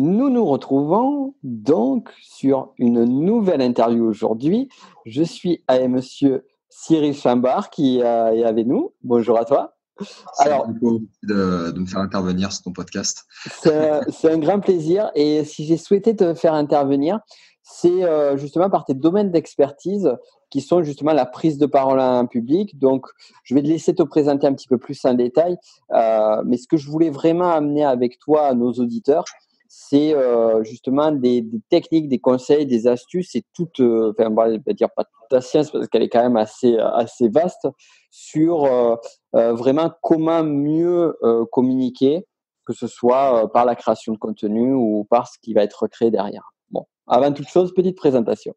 Nous nous retrouvons donc sur une nouvelle interview aujourd'hui. Je suis avec monsieur Cyril Chambard qui est avec nous. Bonjour à toi. C'est Alors, beaucoup de me faire intervenir sur ton podcast. c'est un grand plaisir et si j'ai souhaité te faire intervenir, c'est justement par tes domaines d'expertise qui sont justement la prise de parole en public. Donc, je vais te laisser te présenter un petit peu plus en détail. Mais ce que je voulais vraiment amener avec toi à nos auditeurs, c'est justement des techniques, des conseils, des astuces et toute, enfin, on va dire pas toute la science parce qu'elle est quand même assez vaste sur vraiment comment mieux communiquer, que ce soit par la création de contenu ou par ce qui va être créé derrière. Bon, avant toute chose, petite présentation.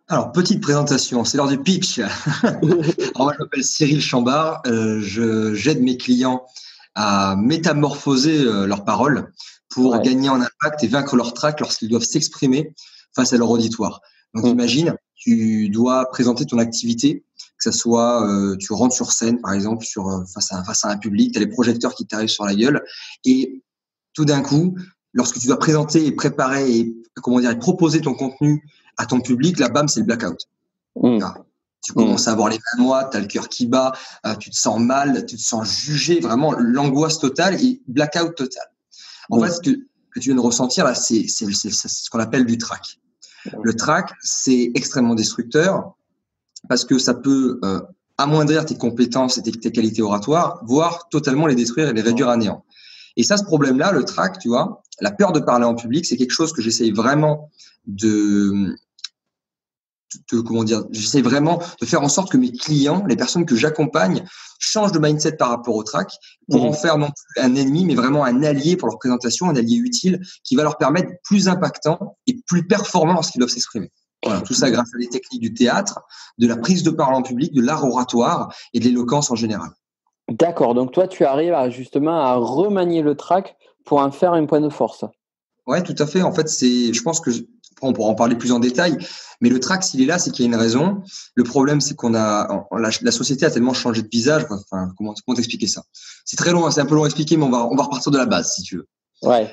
Alors, petite présentation, c'est l'heure du pitch. Alors, moi, je m'appelle Cyril Chambard. J'aide mes clients à métamorphoser leurs paroles pour gagner en impact et vaincre leur trac lorsqu'ils doivent s'exprimer face à leur auditoire. Donc, imagine, tu dois présenter ton activité, que ce soit tu rentres sur scène, par exemple, face à un public, tu as les projecteurs qui t'arrivent sur la gueule et tout d'un coup, lorsque tu dois présenter et préparer et proposer ton contenu à ton public, là, bam, c'est le blackout. Tu commences à avoir les mains moites, tu as le cœur qui bat, tu te sens mal, tu te sens jugé, vraiment l'angoisse totale et blackout total. En fait, ce que tu viens de ressentir là, c'est ce qu'on appelle du trac. Le trac, c'est extrêmement destructeur parce que ça peut amoindrir tes compétences et tes qualités oratoires, voire totalement les détruire et les réduire à néant. Et ça, ce problème-là, le trac, tu vois, la peur de parler en public, c'est quelque chose que j'essaye vraiment j'essaie vraiment de faire en sorte que mes clients, les personnes que j'accompagne, changent de mindset par rapport au trac pour en faire non plus un ennemi, mais vraiment un allié pour leur présentation, un allié utile qui va leur permettre d'être plus impactant et plus performant lorsqu'ils doivent s'exprimer. Voilà, tout ça grâce à des techniques du théâtre, de la prise de parole en public, de l'art oratoire et de l'éloquence en général. D'accord, donc toi, tu arrives justement à remanier le trac pour en faire un point de force. Ouais, tout à fait. En fait, je pense que on pourra en parler plus en détail, mais le trac, s'il est là, c'est qu'il y a une raison. Le problème, c'est la société a tellement changé de visage. Enfin, comment t'expliquer ça? C'est très long, c'est un peu long à expliquer, mais on va repartir de la base, si tu veux. Ouais.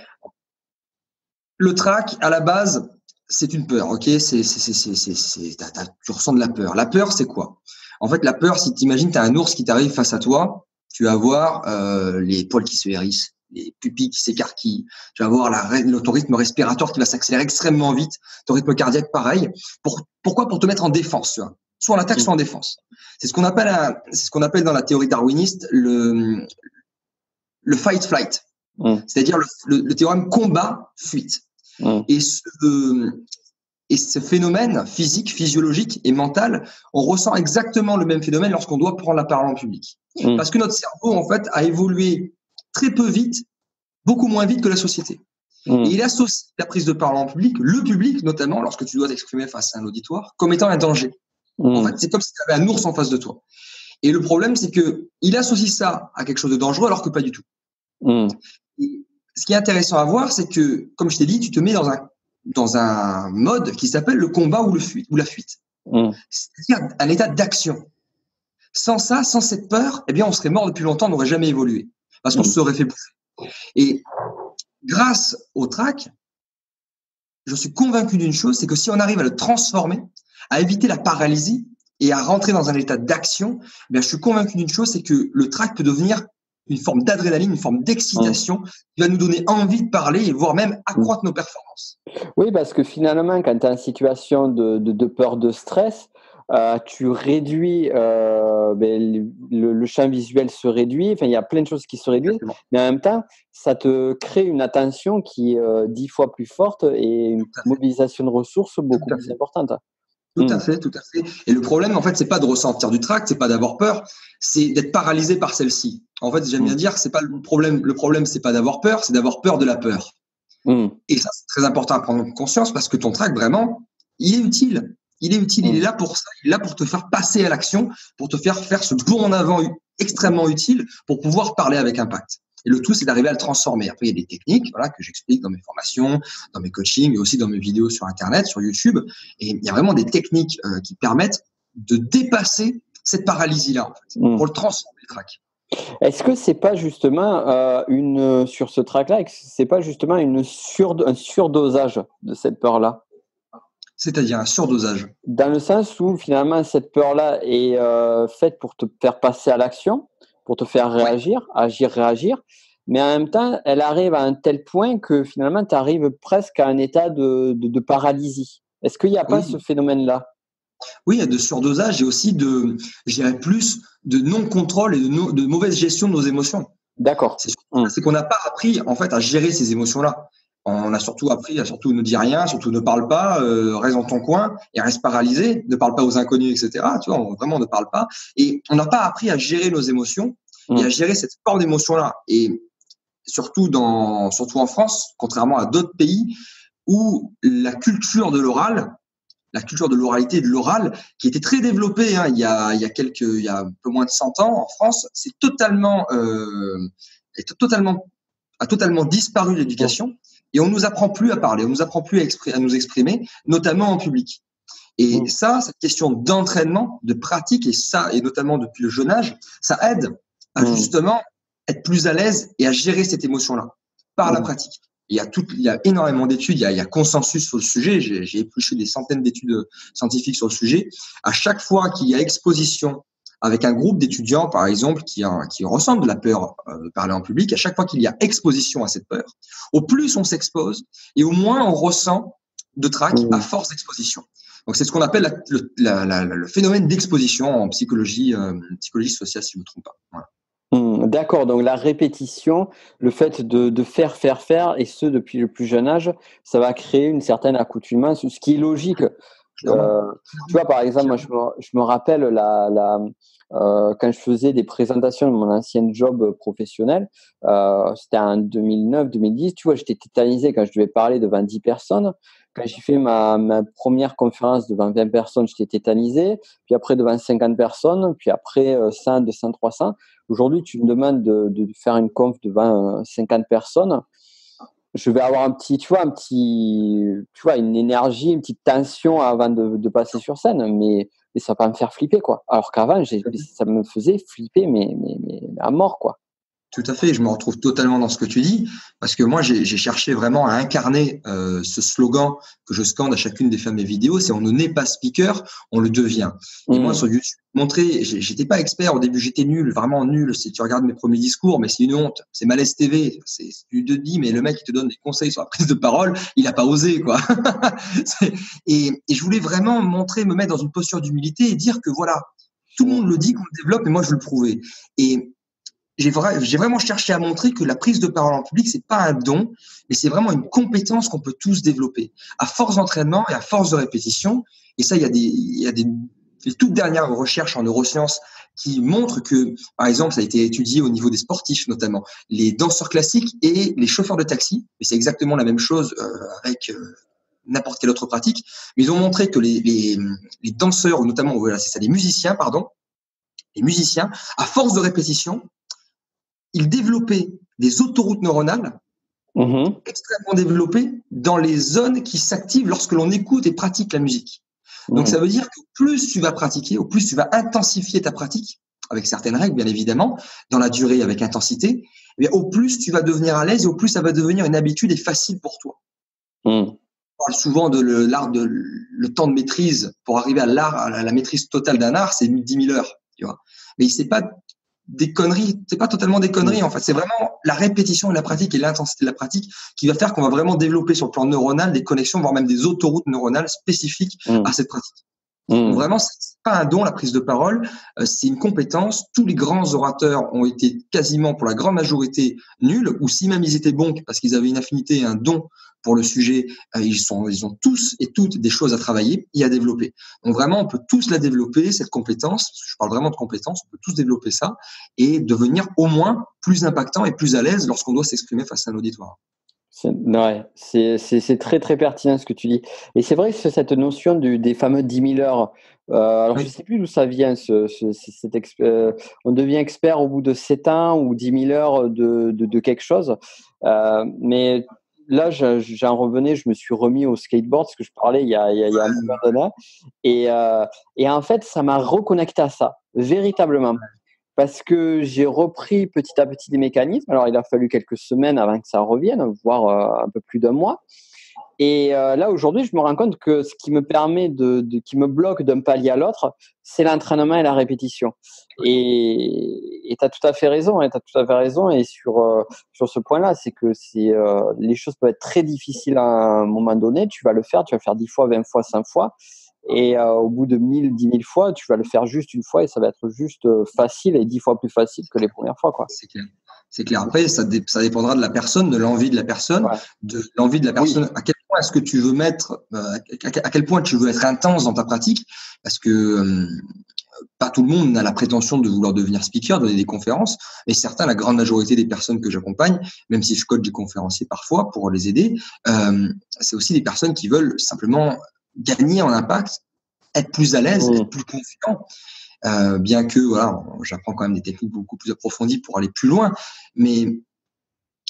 Le trac, à la base, c'est une peur, ok? Tu ressens de la peur. La peur, c'est quoi? En fait, la peur, si tu imagines, tu as un ours qui t'arrive face à toi, tu vas voir les poils qui se hérissent, les pupilles qui s'écarquillent, tu vas voir ton rythme respiratoire qui va s'accélérer extrêmement vite, ton rythme cardiaque pareil. Pourquoi? Pour te mettre en défense, tu vois. Soit en attaque, soit en défense. C'est ce qu'on appelle dans la théorie darwiniste le fight-flight. C'est-à-dire le théorème combat-fuite. Et ce phénomène physique, physiologique et mental, on ressent exactement le même phénomène lorsqu'on doit prendre la parole en public. Parce que notre cerveau, en fait, a évolué très peu vite, beaucoup moins vite que la société. Et il associe la prise de parole en public, le public notamment, lorsque tu dois t'exprimer face à un auditoire, comme étant un danger. En fait, c'est comme si tu avais un ours en face de toi. Et le problème, c'est que il associe ça à quelque chose de dangereux alors que pas du tout. Et ce qui est intéressant à voir, c'est que, comme je t'ai dit, tu te mets dans un mode qui s'appelle le combat ou la fuite. C'est-à-dire un état d'action. Sans ça, sans cette peur, eh bien, on serait mort depuis longtemps, on n'aurait jamais évolué. Parce qu'on se serait fait bouffer. Et grâce au trac, je suis convaincu d'une chose, c'est que si on arrive à le transformer, à éviter la paralysie et à rentrer dans un état d'action, eh bien, je suis convaincu d'une chose, c'est que le trac peut devenir une forme d'adrénaline, une forme d'excitation qui va nous donner envie de parler et voire même accroître nos performances. Oui, parce que finalement, quand tu es en situation de peur, de stress, tu réduis, le champ visuel se réduit. Enfin, il y a plein de choses qui se réduisent. Exactement. Mais en même temps, ça te crée une attention qui est 10 fois plus forte et une mobilisation de ressources beaucoup plus importante. Tout à fait, tout à fait. Et le problème, en fait, c'est pas de ressentir du trac, c'est pas d'avoir peur, c'est d'être paralysé par celle-ci. En fait, j'aime bien dire que c'est pas le problème. Le problème, c'est pas d'avoir peur, c'est d'avoir peur de la peur. Et ça, c'est très important à prendre conscience parce que ton trac, vraiment, il est utile. Il est utile. Il est là pour ça. Il est là pour te faire passer à l'action, pour te faire ce bond en avant extrêmement utile pour pouvoir parler avec impact. Et le tout, c'est d'arriver à le transformer. Après, il y a des techniques, voilà, que j'explique dans mes formations, dans mes coachings, mais aussi dans mes vidéos sur Internet, sur YouTube. Et il y a vraiment des techniques qui permettent de dépasser cette paralysie-là, en fait, pour le transformer, le trac. Est-ce que c'est pas justement sur ce track-là, c'est pas justement un surdosage de cette peur-là? C'est-à-dire un surdosage. Dans le sens où finalement cette peur-là est faite pour te faire passer à l'action, pour te faire réagir, agir, réagir, mais en même temps, elle arrive à un tel point que finalement, tu arrives presque à un état de paralysie. Est-ce qu'il n'y a pas ce Oui. phénomène-là? Oui, il y a de surdosage et aussi je dirais plus, de non-contrôle et de mauvaise gestion de nos émotions. D'accord. C'est qu'on n'a pas appris, en fait, à gérer ces émotions-là. On a surtout appris à surtout ne dire rien, surtout ne parle pas, reste dans ton coin et reste paralysé, ne parle pas aux inconnus, etc. Tu vois, vraiment ne parle pas. Et on n'a pas appris à gérer nos émotions et à gérer cette forme d'émotion-là. Et surtout en France, contrairement à d'autres pays où la culture de l'oralité et de l'oral, qui était très développée il y a un peu moins de 100 ans en France, a totalement disparu de l'éducation et on nous apprend plus à parler, on nous apprend plus à nous exprimer, notamment en public. Et ça, cette question d'entraînement, de pratique, et notamment depuis le jeune âge, ça aide à justement être plus à l'aise et à gérer cette émotion-là par la pratique. Il y a énormément d'études, il y a consensus sur le sujet. J'ai épluché des centaines d'études scientifiques sur le sujet. À chaque fois qu'il y a exposition avec un groupe d'étudiants, par exemple, qui ressentent de la peur de parler en public, à chaque fois qu'il y a exposition à cette peur, au plus on s'expose et au moins on ressent de trac à force d'exposition. Donc, c'est ce qu'on appelle le phénomène d'exposition en psychologie sociale, si je ne me trompe pas. Voilà. D'accord, donc la répétition, le fait de faire, et ce depuis le plus jeune âge, ça va créer une certaine accoutumance, ce qui est logique. Tu vois, par exemple, moi, je me rappelle quand je faisais des présentations de mon ancien job professionnel, c'était en 2009-2010, tu vois, j'étais tétanisé quand je devais parler devant 10 personnes. Quand j'ai fait ma première conférence devant 20 personnes, j'étais tétanisé. Puis après, devant 50 personnes. Puis après, 100, 200, 300. Aujourd'hui, tu me demandes de faire une conf devant 50 personnes. Je vais avoir une énergie, une petite tension avant de passer sur scène, mais ça va pas me faire flipper, quoi. Alors qu'avant, ça me faisait flipper, mais à mort, quoi. Tout à fait, je me retrouve totalement dans ce que tu dis, parce que moi, j'ai cherché vraiment à incarner ce slogan que je scande à chacune des femmes et vidéos, c'est « on ne naît pas speaker, on le devient ». Et moi, sur YouTube, j'étais pas expert au début, j'étais nul, vraiment nul. Si tu regardes mes premiers discours, mais c'est une honte, c'est Malaise TV, tu te dis, mais le mec qui te donne des conseils sur la prise de parole, il a pas osé, quoi. et je voulais vraiment me mettre dans une posture d'humilité et dire que voilà, tout le monde le dit qu'on le développe, et moi, je veux le prouver. Et j'ai vraiment cherché à montrer que la prise de parole en public, c'est pas un don, mais c'est vraiment une compétence qu'on peut tous développer à force d'entraînement et à force de répétition. Et ça, il y a des toutes dernières recherches en neurosciences qui montrent que, par exemple, ça a été étudié au niveau des sportifs, notamment les danseurs classiques et les chauffeurs de taxi. Et c'est exactement la même chose avec n'importe quelle autre pratique. Mais ils ont montré que les danseurs, ou notamment, voilà, c'est ça, les musiciens, à force de répétition, ils développaient des autoroutes neuronales extrêmement développées dans les zones qui s'activent lorsque l'on écoute et pratique la musique. Donc, ça veut dire que plus tu vas pratiquer, au plus tu vas intensifier ta pratique, avec certaines règles, bien évidemment, dans la durée avec intensité, et au plus tu vas devenir à l'aise et au plus ça va devenir une habitude et facile pour toi. On parle souvent de le temps de maîtrise pour arriver à la maîtrise totale d'un art, c'est 10 000 heures, tu vois. Mais c'est pas des conneries, c'est pas totalement des conneries en fait, c'est vraiment la répétition et la pratique et l'intensité de la pratique qui va faire qu'on va vraiment développer sur le plan neuronal des connexions, voire même des autoroutes neuronales spécifiques à cette pratique. Donc vraiment, c'est pas un don, la prise de parole, c'est une compétence. Tous les grands orateurs ont été quasiment pour la grande majorité nuls, ou si même ils étaient bons parce qu'ils avaient une affinité et un don pour le sujet, ils ont tous et toutes des choses à travailler et à développer. Donc vraiment, on peut tous la développer, cette compétence. Je parle vraiment de compétence, on peut tous développer ça et devenir au moins plus impactant et plus à l'aise lorsqu'on doit s'exprimer face à un auditoire. C'est très très pertinent ce que tu dis. Et c'est vrai que cette notion des fameux 10 000 heures, alors je ne sais plus d'où ça vient, on devient expert au bout de 7 ans ou 10 000 heures de quelque chose. Mais là, j'en revenais, je me suis remis au skateboard, ce que je parlais il y a un moment donné. Et en fait, ça m'a reconnecté à ça, véritablement. parce que j'ai repris petit à petit des mécanismes. Alors, il a fallu quelques semaines avant que ça revienne, voire un peu plus d'un mois. Et là, aujourd'hui, je me rends compte que ce qui me permet qui me bloque d'un palier à l'autre, c'est l'entraînement et la répétition. Et tu as tout à fait raison. Et tu as tout à fait raison. Et sur ce point-là, c'est que les choses peuvent être très difficiles à un moment donné. Tu vas le faire 10 fois, 20 fois, 100 fois. Et au bout de 10 000 fois, tu vas le faire juste une fois et ça va être juste facile et 10 fois plus facile que les premières fois, quoi. C'est clair. C'est clair. Après, ça dépendra de la personne, de l'envie de la personne, de l'envie de la personne. Oui. À quel point est-ce que tu veux à quel point tu veux être intense dans ta pratique, parce que pas tout le monde n'a la prétention de vouloir devenir speaker, donner des conférences, mais certains, la grande majorité des personnes que j'accompagne, même si je coach des conférenciers parfois pour les aider, c'est aussi des personnes qui veulent simplement gagner en impact, être plus à l'aise, être plus confiant. Bien que voilà, j'apprends quand même des techniques beaucoup plus approfondies pour aller plus loin, mais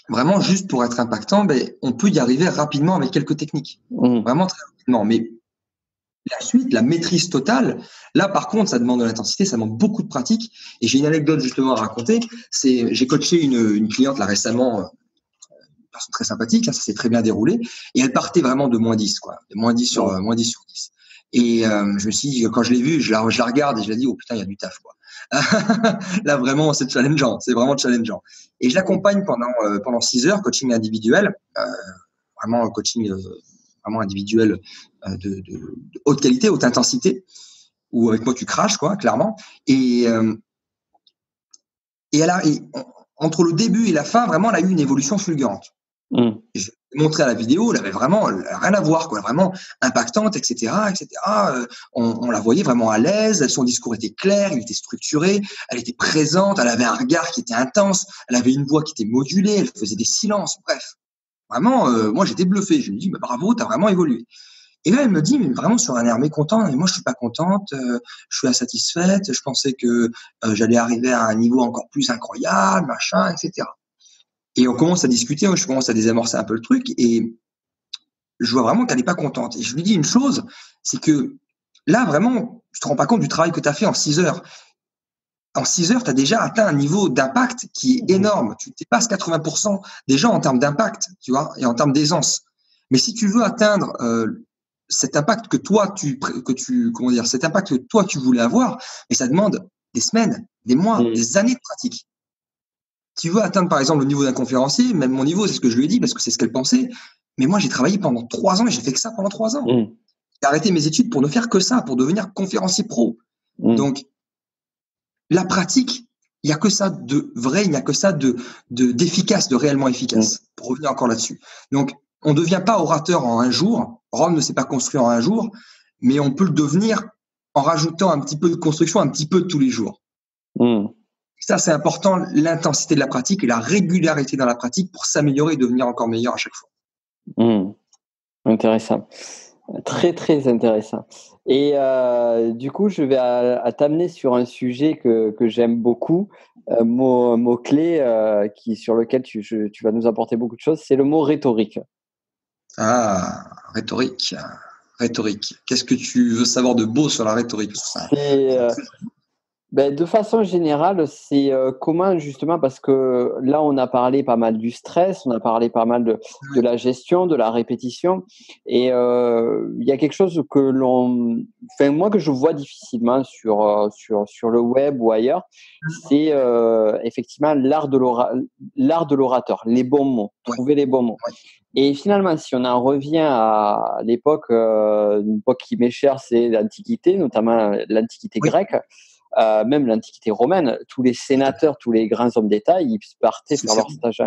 vraiment juste pour être impactant, on peut y arriver rapidement avec quelques techniques, vraiment très rapidement. Mais la suite, la maîtrise totale, là par contre, ça demande de l'intensité, ça demande beaucoup de pratique. Et j'ai une anecdote justement à raconter. J'ai coaché une cliente là récemment, une personne très sympathique, ça s'est très bien déroulé, et elle partait vraiment de -10, quoi, de -10 sur -10. Et je me suis dit, quand je l'ai vue, je la regarde et je la dis, oh putain, il y a du taf, quoi. Là, vraiment, c'est challengeant. C'est vraiment challengeant. Et je l'accompagne pendant 6 heures, coaching individuel, vraiment coaching vraiment individuel de haute qualité, haute intensité, où avec moi, tu craches, quoi, clairement. Et entre le début et la fin, vraiment, elle a eu une évolution fulgurante. Je l'ai montré à la vidéo, elle avait vraiment rien à voir, quoi, vraiment impactante, etc., etc. On la voyait vraiment à l'aise, son discours était clair, il était structuré, elle était présente, elle avait un regard qui était intense, elle avait une voix qui était modulée, elle faisait des silences, bref. Vraiment, moi, j'étais bluffé. Je me dis, bravo, t'as vraiment évolué. Et là, elle me dit, mais vraiment sur un air mécontent, mais moi, je suis pas contente, je suis insatisfaite, je pensais que j'allais arriver à un niveau encore plus incroyable, machin, etc. Et on commence à discuter, je commence à désamorcer un peu le truc et je vois vraiment qu'elle n'est pas contente. Et je lui dis une chose, c'est que là, vraiment, tu te rends pas compte du travail que tu as fait en 6 heures. En 6 heures, tu as déjà atteint un niveau d'impact qui est énorme. Tu dépasses 80% des gens en termes d'impact, tu vois, et en termes d'aisance. Mais si tu veux atteindre cet impact cet impact que toi tu voulais avoir, et ça demande des semaines, des mois, des années de pratique. Tu veux atteindre, par exemple, le niveau d'un conférencier, même mon niveau, c'est ce que je lui ai dit, parce que c'est ce qu'elle pensait. Mais moi, j'ai travaillé pendant 3 ans et j'ai fait que ça pendant 3 ans. J'ai arrêté mes études pour ne faire que ça, pour devenir conférencier pro. Donc, la pratique, il n'y a que ça de vrai, il n'y a que ça d'efficace, de réellement efficace. Pour revenir encore là-dessus. Donc, on ne devient pas orateur en un jour. Rome ne s'est pas construit en un jour, mais on peut le devenir en rajoutant un petit peu de construction, un petit peu tous les jours. Ça, c'est important, l'intensité de la pratique et la régularité dans la pratique pour s'améliorer et devenir encore meilleur à chaque fois. Intéressant. Très, très intéressant. Et du coup, je vais t'amener sur un sujet que j'aime beaucoup, mot-clé sur lequel tu vas nous apporter beaucoup de choses, c'est le mot rhétorique. Ah, rhétorique. Qu'est-ce que tu veux savoir de beau sur la rhétorique? De façon générale, c'est comment justement, parce que là, on a parlé pas mal du stress, on a parlé pas mal de la gestion, de la répétition, et il y a quelque chose que moi que je vois difficilement sur le web ou ailleurs, c'est effectivement l'art de l'orateur, les bons mots, trouver les bons mots. Et finalement, si on en revient à l'époque, une époque qui m'est chère, c'est l'Antiquité, notamment l'Antiquité grecque. Même l'Antiquité romaine, tous les sénateurs, tous les grands hommes d'État, ils partaient faire leur stage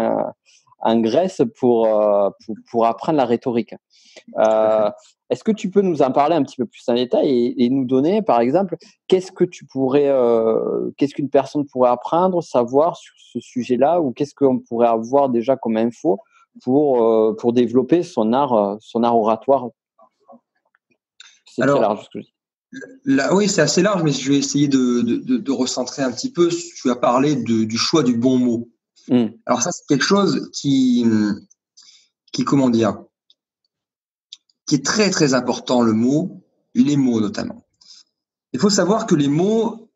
en Grèce pour apprendre la rhétorique. Est-ce que tu peux nous en parler un petit peu plus en détail et nous donner, par exemple, qu'est-ce qu'une personne pourrait apprendre, savoir sur ce sujet-là, ou qu'est-ce qu'on pourrait avoir déjà comme info pour développer son art oratoire? C'est très large ce que je dis. Là, oui, c'est assez large, mais je vais essayer de recentrer un petit peu. Tu as parlé du choix du bon mot. Alors ça, c'est quelque chose qui comment dire, qui est très très important, les mots notamment. Il faut savoir que les mots,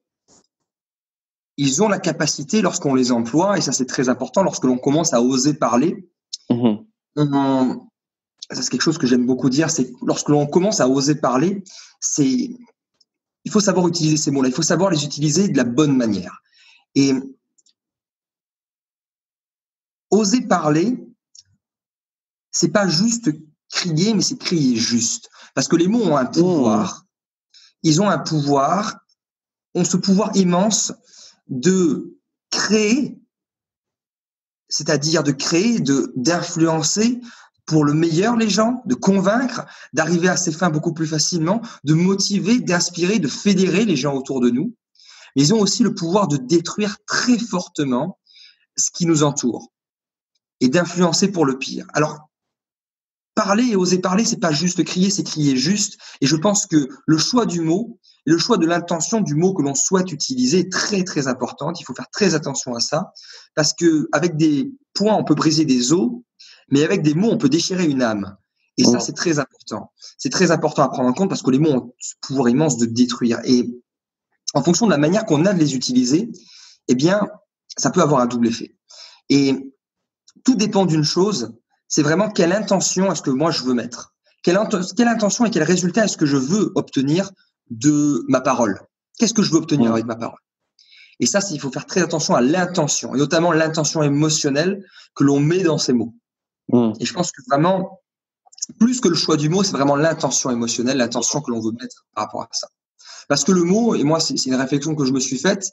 ils ont la capacité, lorsqu'on les emploie, et ça c'est très important, lorsque l'on commence à oser parler, ça c'est quelque chose que j'aime beaucoup dire, c'est lorsque l'on commence à oser parler, il faut savoir utiliser ces mots-là, il faut savoir les utiliser de la bonne manière. Et oser parler, c'est pas juste crier, mais c'est crier juste. Parce que les mots ont un pouvoir. Ils ont un pouvoir, ont ce pouvoir immense de créer, c'est-à-dire de créer, d'influencer pour le meilleur les gens, de convaincre, d'arriver à ses fins beaucoup plus facilement, de motiver, d'inspirer, de fédérer les gens autour de nous. Mais ils ont aussi le pouvoir de détruire très fortement ce qui nous entoure et d'influencer pour le pire. Alors, parler et oser parler, c'est pas juste crier, c'est crier juste. Et je pense que le choix du mot, le choix de l'intention du mot que l'on souhaite utiliser est très, très important. Il faut faire très attention à ça parce que avec des points, on peut briser des os, mais avec des mots, on peut déchirer une âme. Et ça, c'est très important. C'est très important à prendre en compte parce que les mots ont ce pouvoir immense de détruire. Et en fonction de la manière qu'on a de les utiliser, eh bien, ça peut avoir un double effet. Et tout dépend d'une chose, c'est vraiment quelle intention est-ce que moi je veux mettre. Quelle intention et quel résultat est-ce que je veux obtenir de ma parole. Qu'est-ce que je veux obtenir avec ma parole? Et ça, il faut faire très attention à l'intention, et notamment l'intention émotionnelle que l'on met dans ces mots. Et je pense que vraiment, plus que le choix du mot, c'est vraiment l'intention émotionnelle, l'intention que l'on veut mettre par rapport à ça. Parce que le mot, et moi, c'est une réflexion que je me suis faite,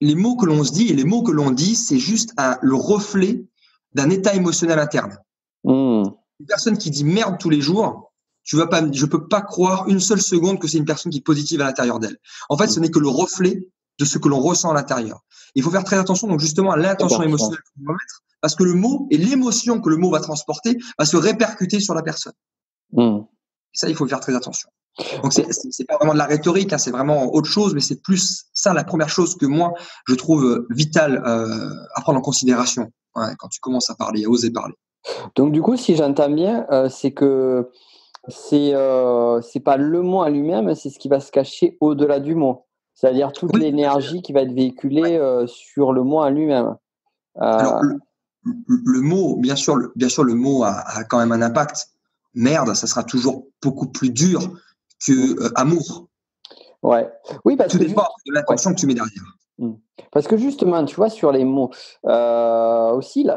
les mots que l'on se dit et les mots que l'on dit, c'est juste le reflet d'un état émotionnel interne. Une personne qui dit merde tous les jours, je peux pas croire une seule seconde que c'est une personne qui est positive à l'intérieur d'elle. En fait, ce n'est que le reflet de ce que l'on ressent à l'intérieur. Il faut faire très attention donc justement à l'intention émotionnelle que l'on va mettre, parce que le mot et l'émotion que le mot va transporter va se répercuter sur la personne. Et ça, il faut faire très attention. Donc c'est pas vraiment de la rhétorique, hein, c'est vraiment autre chose, mais c'est plus ça la première chose que moi je trouve vitale à prendre en considération quand tu commences à parler, à oser parler. Donc du coup, si j'entends bien, c'est que c'est pas le mot en lui-même, c'est ce qui va se cacher au-delà du mot. C'est-à-dire toute l'énergie qui va être véhiculée sur le mot en lui-même. Alors le mot, bien sûr, le mot a quand même un impact. Merde, ça sera toujours beaucoup plus dur que amour. Ouais. Oui, parce tout que dépend de l'intention que tu mets derrière. Parce que justement, tu vois, sur les mots, aussi,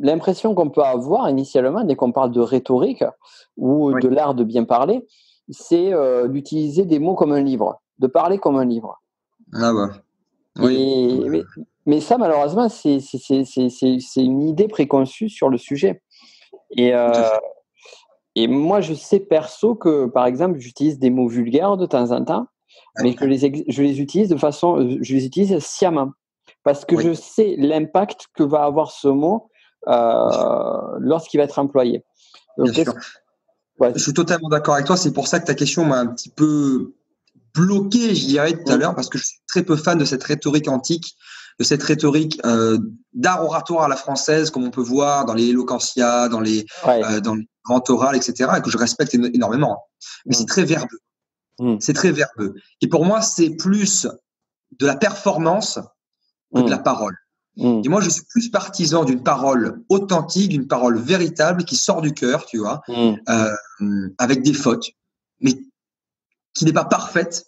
l'impression qu'on peut avoir initialement, dès qu'on parle de rhétorique ou de l'art de bien parler, c'est d'utiliser des mots comme un livre, de parler comme un livre. Ah bah. Oui. Mais ça, malheureusement, c'est une idée préconçue sur le sujet. Et moi, je sais perso que, par exemple, j'utilise des mots vulgaires de temps en temps, mais je les utilise je les utilise sciemment, parce que je sais l'impact que va avoir ce mot lorsqu'il va être employé. Donc, bien sûr. Je suis totalement d'accord avec toi. C'est pour ça que ta question m'a un petit peu bloqué, je dirais, tout à l'heure, parce que je suis très peu fan de cette rhétorique antique, de cette rhétorique d'art oratoire à la française, comme on peut voir dans les éloquentia, dans les grands orales, etc., et que je respecte énormément. Mais c'est très verbeux. C'est très verbeux. Et pour moi, c'est plus de la performance que de la parole. Et moi, je suis plus partisan d'une parole authentique, d'une parole véritable qui sort du cœur, tu vois, avec des fautes, mais qui n'est pas parfaite.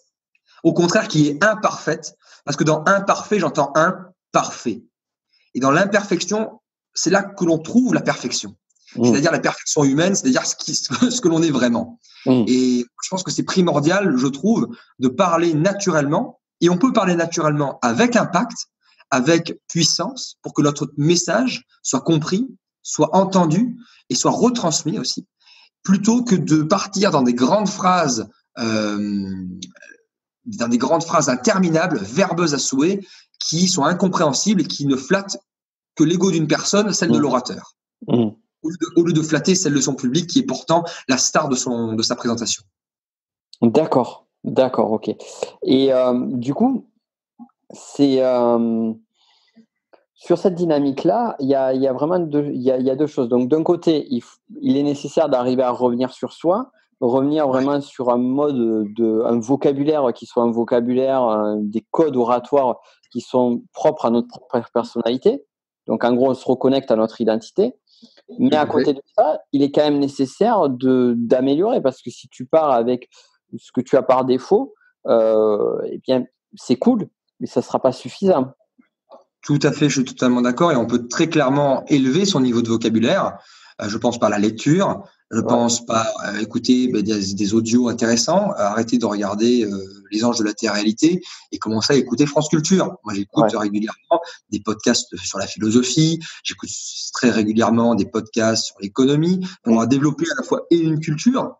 Au contraire, qui est imparfaite. Parce que dans imparfait, j'entends imparfait. Et dans l'imperfection, c'est là que l'on trouve la perfection. C'est-à-dire la perfection humaine, c'est-à-dire ce que l'on est vraiment. Et je pense que c'est primordial, je trouve, de parler naturellement. Et on peut parler naturellement avec impact, avec puissance, pour que notre message soit compris, soit entendu et soit retransmis aussi, plutôt que de partir dans des grandes phrases interminables, verbeuses à souhait, qui sont incompréhensibles et qui ne flattent que l'ego d'une personne, celle de l'orateur, au lieu de flatter celle de son public, qui est pourtant la star de sa présentation. D'accord, ok. Et du coup, c'est sur cette dynamique-là, il y a vraiment deux choses. Donc d'un côté, il est nécessaire d'arriver à revenir sur soi, revenir vraiment sur un mode un vocabulaire qui soit un vocabulaire, des codes oratoires qui sont propres à notre propre personnalité. Donc, en gros, on se reconnecte à notre identité. Mais à côté de ça, il est quand même nécessaire d'améliorer parce que si tu pars avec ce que tu as par défaut, eh bien, c'est cool, mais ça ne sera pas suffisant. Tout à fait, je suis totalement d'accord. Et on peut très clairement élever son niveau de vocabulaire. Je pense par la lecture, je pense par écouter des audios intéressants, arrêter de regarder Les Anges de la télé-réalité et commencer à écouter France Culture. Moi, j'écoute régulièrement des podcasts sur la philosophie, j'écoute très régulièrement des podcasts sur l'économie pour développer à la fois une culture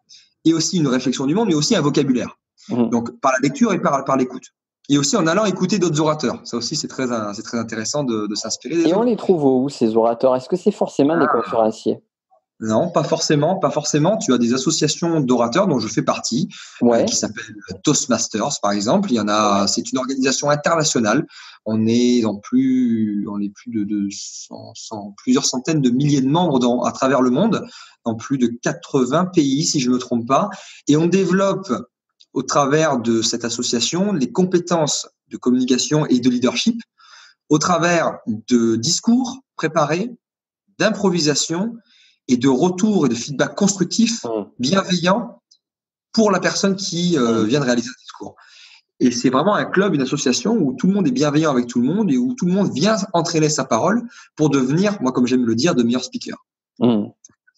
et aussi une réflexion du monde, mais aussi un vocabulaire. Donc, par la lecture et par l'écoute. Et aussi en allant écouter d'autres orateurs. Ça aussi, c'est très intéressant de s'inspirer des autres. Et on les trouve où, ces orateurs? Est-ce que c'est forcément des conférenciers? Non, pas forcément. Tu as des associations d'orateurs dont je fais partie, qui s'appellent Toastmasters, par exemple. Il y en a. C'est une organisation internationale. On est plus de plusieurs centaines de milliers de membres à travers le monde, dans plus de 80 pays, si je ne me trompe pas. Et on développe, au travers de cette association, les compétences de communication et de leadership, au travers de discours préparés, d'improvisation et de retour et de feedback constructif, bienveillant pour la personne qui vient de réaliser un discours. Et c'est vraiment un club, une association où tout le monde est bienveillant avec tout le monde et où tout le monde vient entraîner sa parole pour devenir, moi comme j'aime le dire, de meilleurs speakers.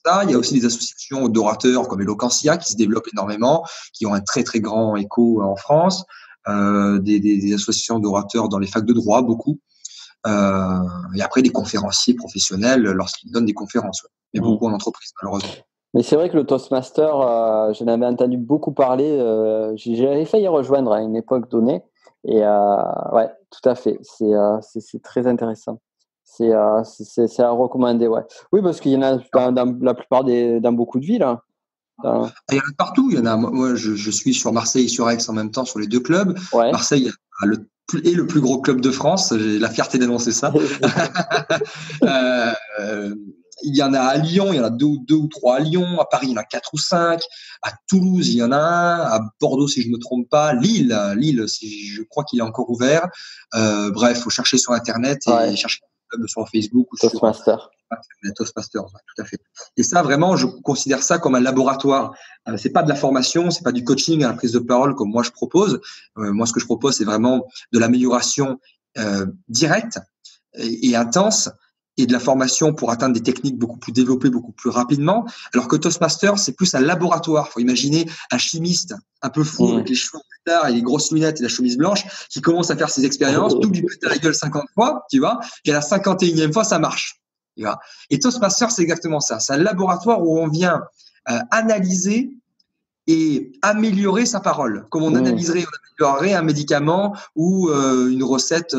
Ça, il y a aussi des associations d'orateurs comme Eloquentia qui se développent énormément, qui ont un très très grand écho en France, des associations d'orateurs dans les facs de droit, beaucoup. Et après des conférenciers professionnels lorsqu'ils donnent des conférences. Mais beaucoup en entreprise, malheureusement. Mais c'est vrai que le Toastmaster, j'en avais entendu beaucoup parler. J'avais failli rejoindre à une époque donnée. Et ouais, tout à fait. C'est très intéressant. C'est à recommander, ouais. Oui, parce qu'il y en a dans la plupart dans beaucoup de villes. Hein. Il y en a partout. Il y en a. Moi, je suis sur Marseille et sur Aix en même temps sur les deux clubs. Ouais. Marseille est le plus gros club de France. J'ai la fierté d'annoncer ça. Il y en a à Lyon, il y en a deux ou trois à Lyon. À Paris, il y en a 4 ou 5. À Toulouse, il y en a un. À Bordeaux, si je ne me trompe pas. Lille, je crois qu'il est encore ouvert. Bref, faut chercher sur Internet et chercher sur Facebook ou Toastmaster. sur Toastmasters, tout à fait. Et ça, vraiment, je considère ça comme un laboratoire. C'est pas de la formation, c'est pas du coaching à la prise de parole comme moi je propose. Moi, ce que je propose, c'est vraiment de l'amélioration directe et intense, et de la formation pour atteindre des techniques beaucoup plus développées, beaucoup plus rapidement. Alors que Toastmaster, c'est plus un laboratoire. Faut imaginer un chimiste un peu fou avec les cheveux plus tard et les grosses lunettes et la chemise blanche qui commence à faire ses expériences, tout lui pète à la gueule 50 fois, tu vois, et à la 51e fois, ça marche. Tu vois. Et Toastmaster, c'est exactement ça. C'est un laboratoire où on vient analyser et améliorer sa parole, comme on analyserait, on améliorerait un médicament ou une recette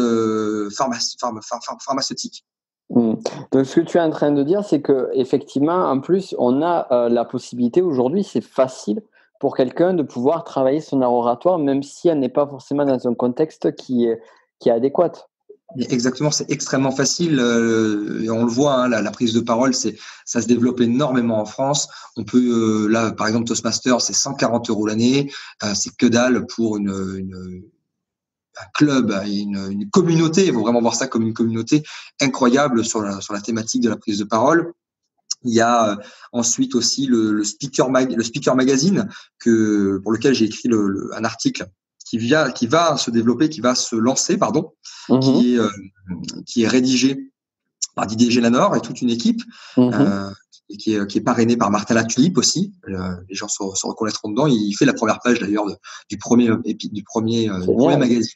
pharmaceutique. Donc, ce que tu es en train de dire, c'est que effectivement, en plus, on a la possibilité aujourd'hui, c'est facile pour quelqu'un de pouvoir travailler son art oratoire, même si elle n'est pas forcément dans un contexte qui est adéquat. Exactement, c'est extrêmement facile. Et on le voit, hein, la prise de parole, ça se développe énormément en France. On peut, là, par exemple, Toastmaster, c'est 140 € l'année. C'est que dalle pour un club, une communauté. Il faut vraiment voir ça comme une communauté incroyable sur la thématique de la prise de parole. Il y a ensuite aussi le Speaker Magazine pour lequel j'ai écrit un article qui va se développer, qui va se lancer, qui est rédigé par Didier Gélanor et toute une équipe, qui est parrainé par Martin Latulippe aussi. Les gens se reconnaîtront dedans. Il fait la première page d'ailleurs du premier magazine.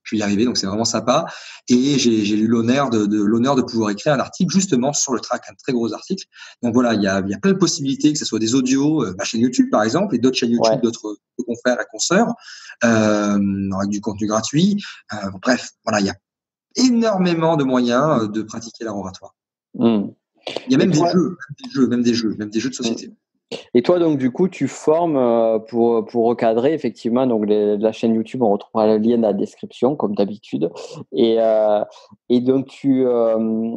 Je vais y arriver, donc c'est vraiment sympa. Et j'ai eu l'honneur de pouvoir écrire un article justement sur le track, un très gros article. Donc voilà, il y a plein de possibilités, que ce soit des audios, ma chaîne YouTube par exemple, et d'autres chaînes YouTube, d'autres confrères et consoeurs, avec du contenu gratuit. Bref, voilà, il y a énormément de moyens de pratiquer l'art oratoire. Il y a même des jeux de société. Et toi, donc, du coup, tu formes pour recadrer, effectivement. Donc, la chaîne YouTube, on retrouvera le lien dans la description, comme d'habitude. Et donc,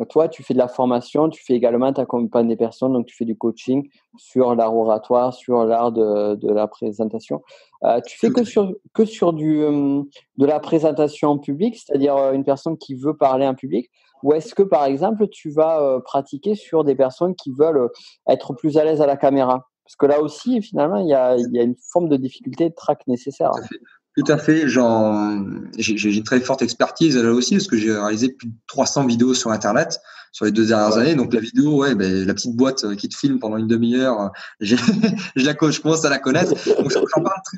toi, tu fais de la formation, tu fais également, tu accompagnes des personnes, donc tu fais du coaching sur l'art oratoire, sur l'art de la présentation. Tu fais Tout à que sur de la présentation en public, c'est-à-dire une personne qui veut parler en public, ou est-ce que, par exemple, tu vas pratiquer sur des personnes qui veulent être plus à l'aise à la caméra? Parce que là aussi, finalement, il y a une forme de difficulté de track nécessaire. Tout à fait. Tout à fait. J'ai une très forte expertise là aussi parce que j'ai réalisé plus de 300 vidéos sur Internet sur les 2 dernières années. Donc la vidéo, ouais, ben, la petite boîte qui te filme pendant une demi-heure, je commence à la connaître. Donc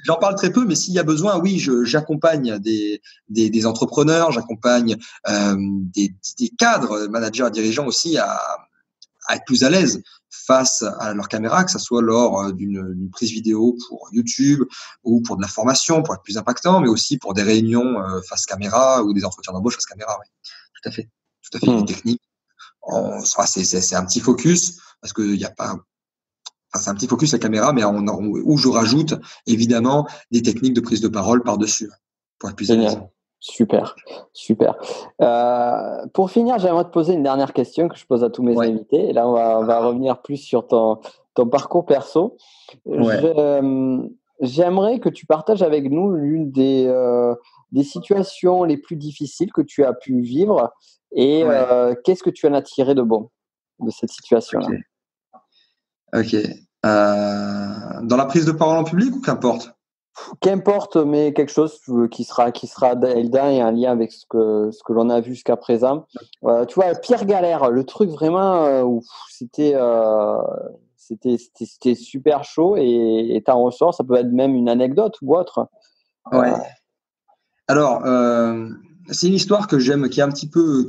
j'en parle très peu, mais s'il y a besoin, oui, j'accompagne des entrepreneurs, j'accompagne des cadres, managers, dirigeants aussi à être plus à l'aise face à leur caméra, que ce soit lors d'une prise vidéo pour YouTube ou pour de la formation, pour être plus impactant, mais aussi pour des réunions face caméra ou des entretiens d'embauche face caméra. Oui. Tout à fait. Tout à fait. Les techniques. C'est un petit focus parce qu'il n'y a pas. Enfin, c'est un petit focus la caméra, mais où je rajoute évidemment des techniques de prise de parole par-dessus pour être plus à l'aise. Super, super. Pour finir, j'aimerais te poser une dernière question que je pose à tous mes invités. Et là, on va revenir plus sur ton parcours perso. J'aimerais que tu partages avec nous l'une des situations les plus difficiles que tu as pu vivre et qu'est-ce que tu en as tiré de bon de cette situation-là? Ok. Dans la prise de parole en public ou qu'importe? Qu'importe, mais quelque chose qui sera dedans et un lien avec ce que l'on a vu jusqu'à présent. Tu vois, pire galère, le truc vraiment où c'était super chaud et t'en ressors, ça peut être même une anecdote ou autre. Ouais. Alors, c'est une histoire que j'aime, qui est un petit peu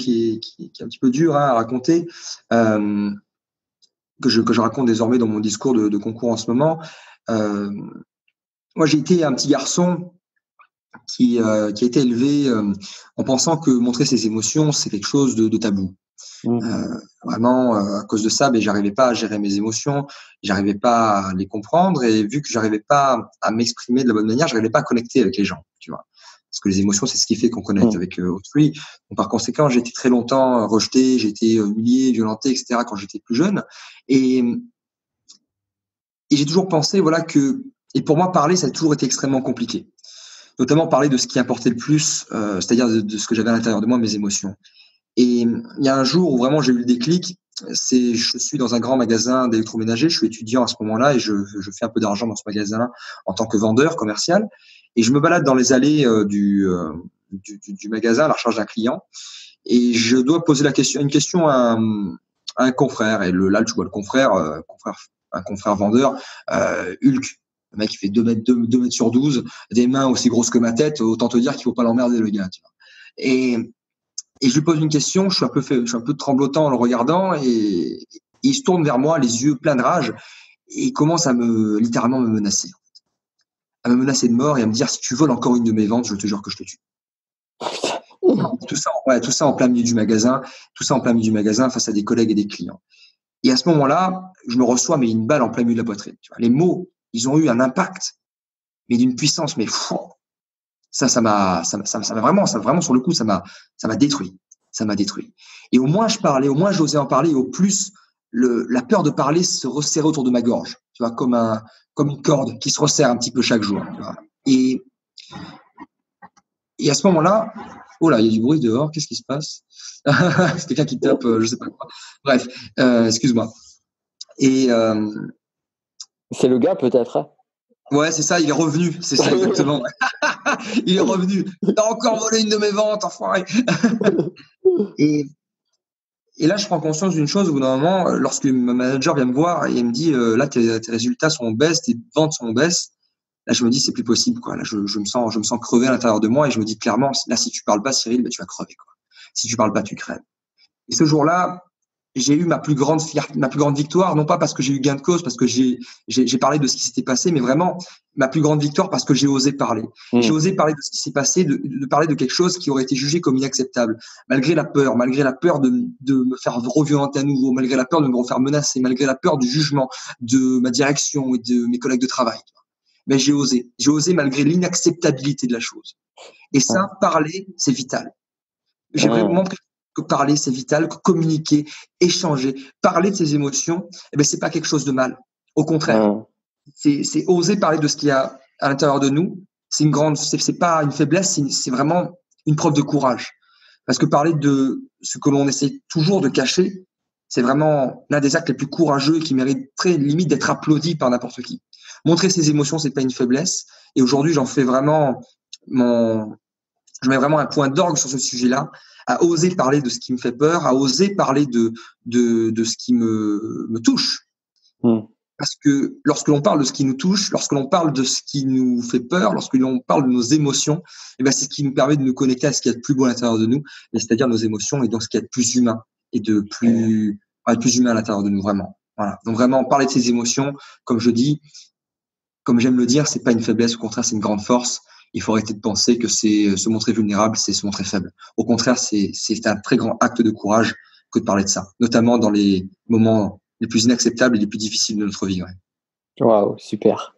dure à raconter, que je raconte désormais dans mon discours de concours en ce moment. Moi, j'ai été un petit garçon qui a été élevé en pensant que montrer ses émotions, c'est quelque chose de tabou. Vraiment, à cause de ça, j'arrivais pas à gérer mes émotions, j'arrivais pas à les comprendre, et vu que j'arrivais pas à m'exprimer de la bonne manière, j'arrivais pas à connecter avec les gens, tu vois. Parce que les émotions, c'est ce qui fait qu'on connecte avec autrui. Donc, par conséquent, j'ai été très longtemps rejeté, j'ai été humilié, violenté, etc. quand j'étais plus jeune. Et j'ai toujours pensé, voilà, et pour moi, parler, ça a toujours été extrêmement compliqué. Notamment parler de ce qui importait le plus, c'est-à-dire de ce que j'avais à l'intérieur de moi, mes émotions. Et il y a un jour où vraiment j'ai eu le déclic, je suis dans un grand magasin d'électroménager, je suis étudiant à ce moment-là et je fais un peu d'argent dans ce magasin en tant que vendeur commercial. Et je me balade dans les allées du magasin à la recherche d'un client et je dois poser une question à un confrère. Et là, je vois le confrère, un confrère vendeur, Hulk. Le mec, il fait 2 mètres sur 12, des mains aussi grosses que ma tête. Autant te dire qu'il faut pas l'emmerder, le gars, tu vois. Et je lui pose une question, je suis un peu tremblotant en le regardant et il se tourne vers moi, les yeux pleins de rage, et il commence à littéralement me menacer. À me menacer de mort et à me dire, si tu voles encore une de mes ventes, je te jure que je te tue. Tout ça en plein milieu du magasin, face à des collègues et des clients. Et à ce moment-là, je me reçois une balle en plein milieu de la poitrine. Tu vois. Les mots, ils ont eu un impact, mais d'une puissance, mais fou. Ça m'a vraiment sur le coup, ça m'a détruit. Ça m'a détruit. Et au moins je parlais, au moins j'osais en parler, et au plus la peur de parler se resserrait autour de ma gorge, tu vois, comme une corde qui se resserre un petit peu chaque jour. Tu vois. Et à ce moment-là, oh là, il y a du bruit dehors, qu'est-ce qui se passe? C'est quelqu'un qui tape, je sais pas quoi. Bref, excuse-moi. Et c'est le gars peut-être. Hein. Ouais, c'est ça, il est revenu, c'est ça exactement. Il est revenu. T'as encore volé une de mes ventes, enfoiré. Et là, je prends conscience d'une chose, au bout d'un moment, lorsque mon manager vient me voir et il me dit, là, tes résultats sont en baisse, tes ventes sont en baisse. Là, je me dis, c'est plus possible, quoi. Là, je me sens crever à l'intérieur de moi et je me dis clairement, là, si tu parles pas, Cyril, tu vas crever, quoi. Si tu parles pas, tu crèves. Et ce jour-là, j'ai eu ma plus grande victoire, non pas parce que j'ai eu gain de cause, parce que j'ai parlé de ce qui s'était passé, mais vraiment, ma plus grande victoire parce que j'ai osé parler. J'ai osé parler de ce qui s'est passé, de parler de quelque chose qui aurait été jugé comme inacceptable. Malgré la peur de me faire reviolenter à nouveau, malgré la peur de me refaire menacer, malgré la peur du jugement de ma direction et de mes collègues de travail. Mais j'ai osé malgré l'inacceptabilité de la chose. Et ça, parler, c'est vital. J'ai vraiment pris que parler, c'est vital, que communiquer, échanger, parler de ses émotions, c'est pas quelque chose de mal. Au contraire. C'est oser parler de ce qu'il y a à l'intérieur de nous. C'est pas une faiblesse, c'est vraiment une preuve de courage. Parce que parler de ce que l'on essaie toujours de cacher, c'est vraiment l'un des actes les plus courageux qui mériterait limite d'être applaudi par n'importe qui. Montrer ses émotions, c'est pas une faiblesse. Et aujourd'hui, je mets vraiment un point d'orgue sur ce sujet-là, à oser parler de ce qui me fait peur, à oser parler de ce qui me touche. Parce que lorsque l'on parle de ce qui nous touche, lorsque l'on parle de ce qui nous fait peur, lorsque l'on parle de nos émotions, c'est ce qui nous permet de nous connecter à ce qu'il y a de plus beau à l'intérieur de nous, c'est-à-dire nos émotions et donc ce qu'il y a de plus humain et de plus humain à l'intérieur de nous, vraiment. Voilà. Donc vraiment, parler de ses émotions, comme je dis, comme j'aime le dire, c'est pas une faiblesse, au contraire, c'est une grande force. Il faut arrêter de penser que c'est se montrer vulnérable, c'est se montrer faible. Au contraire, c'est un très grand acte de courage que de parler de ça, notamment dans les moments les plus inacceptables et les plus difficiles de notre vie. Waouh, super.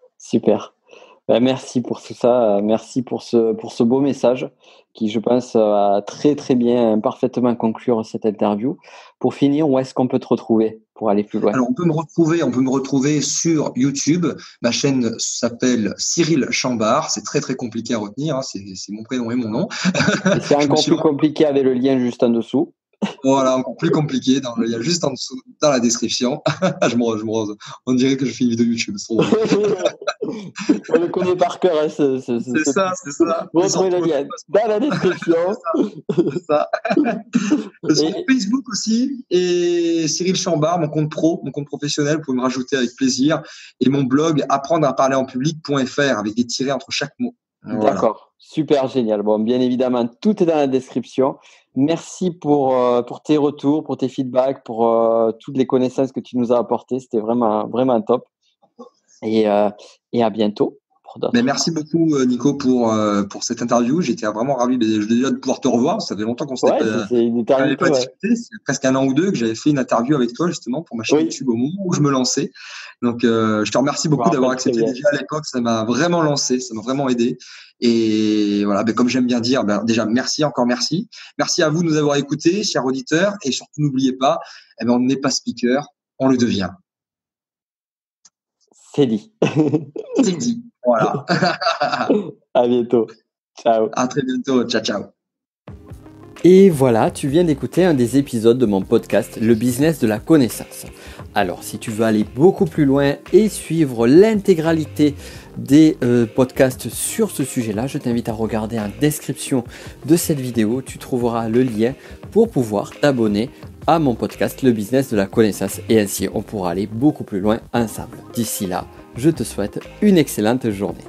Merci pour tout ça. Merci pour ce beau message qui, je pense, a très, très bien, parfaitement conclure cette interview. Pour finir, où est-ce qu'on peut te retrouver pour aller plus loin? Alors, on peut me retrouver sur YouTube. Ma chaîne s'appelle Cyril Chambard. C'est très, très compliqué à retenir. C'est mon prénom et mon nom. Et c'est encore plus compliqué avec le lien juste en dessous. Voilà, encore plus compliqué. Il y a juste en dessous, dans la description. On dirait que je fais une vidéo YouTube. On le connaît par cœur. Hein, c'est ça. Vous retrouvez le lien dans la description. C'est ça. Sur Facebook aussi. Et Cyril Chambard, mon compte pro, mon compte professionnel, vous pouvez me rajouter avec plaisir. Et mon blog apprendre à parler en public.fr avec des tirets entre chaque mot. Voilà. D'accord, super génial. Bon, bien évidemment, tout est dans la description. Merci pour tes retours, pour tes feedbacks, pour toutes les connaissances que tu nous as apportées. C'était vraiment, vraiment top. Et à bientôt. Mais merci beaucoup, Nico, pour cette interview. J'étais vraiment ravi déjà de pouvoir te revoir. Ça fait longtemps qu'on s'était pas discuté. C'est presque 1 an ou 2 que j'avais fait une interview avec toi, justement, pour ma chaîne YouTube au moment où je me lançais. Donc, je te remercie beaucoup d'avoir accepté déjà à l'époque. Ça m'a vraiment lancé, ça m'a vraiment aidé. Et voilà, comme j'aime bien dire, déjà, encore merci. Merci à vous de nous avoir écoutés, chers auditeurs. Et surtout, n'oubliez pas, on n'est pas speaker, on le devient. C'est dit. C'est dit. Voilà. À bientôt. Ciao. À très bientôt. Ciao. Et voilà, tu viens d'écouter un des épisodes de mon podcast Le business de la connaissance. Alors, si tu veux aller beaucoup plus loin et suivre l'intégralité des podcasts sur ce sujet-là, je t'invite à regarder en description de cette vidéo. Tu trouveras le lien pour pouvoir t'abonner à mon podcast Le business de la connaissance et ainsi on pourra aller beaucoup plus loin ensemble. D'ici là, je te souhaite une excellente journée.